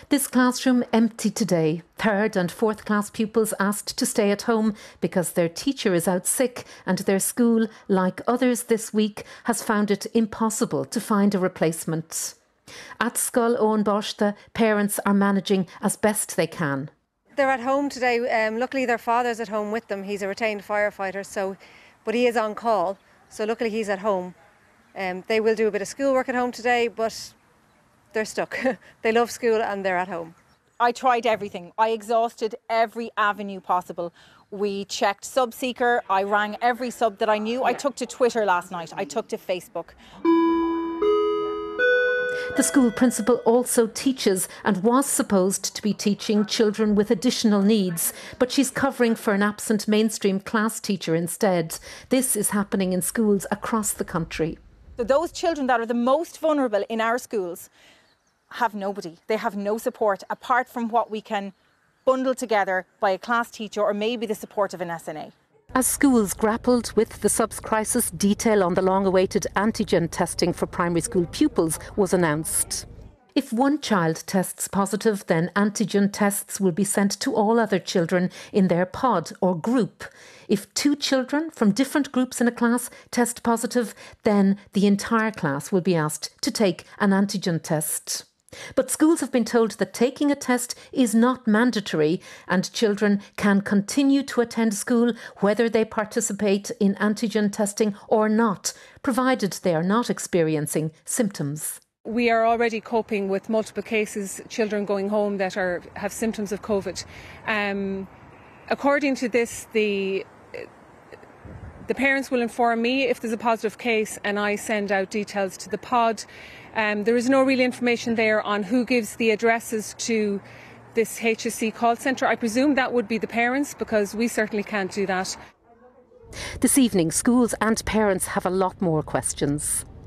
This classroom empty today. 3rd and 4th class pupils asked to stay at home because their teacher is out sick and their school, like others this week, has found it impossible to find a replacement. At Scoil Owen Bosta, parents are managing as best they can. They're at home today. Luckily their father's at home with them. He's a retained firefighter, but he is on call, so luckily he's at home. They will do a bit of schoolwork at home today, but they're stuck. They love school and they're at home. I tried everything. I exhausted every avenue possible. We checked Subseeker. I rang every sub that I knew. I took to Twitter last night. I took to Facebook. The school principal also teaches and was supposed to be teaching children with additional needs, but she's covering for an absent mainstream class teacher instead. This is happening in schools across the country. So those children that are the most vulnerable in our schools have nobody. They have no support apart from what we can bundle together by a class teacher or maybe the support of an SNA. As schools grappled with the subs crisis, detail on the long-awaited antigen testing for primary school pupils was announced. If one child tests positive, then antigen tests will be sent to all other children in their pod or group. If 2 children from different groups in a class test positive, then the entire class will be asked to take an antigen test. But schools have been told that taking a test is not mandatory and children can continue to attend school whether they participate in antigen testing or not, provided they are not experiencing symptoms. We are already coping with multiple cases, children going home that have symptoms of COVID. According to this, the parents will inform me if there's a positive case and I send out details to the pod. There is no real information there on who gives the addresses to this HSC call centre. I presume that would be the parents because we certainly can't do that. This evening, schools and parents have a lot more questions.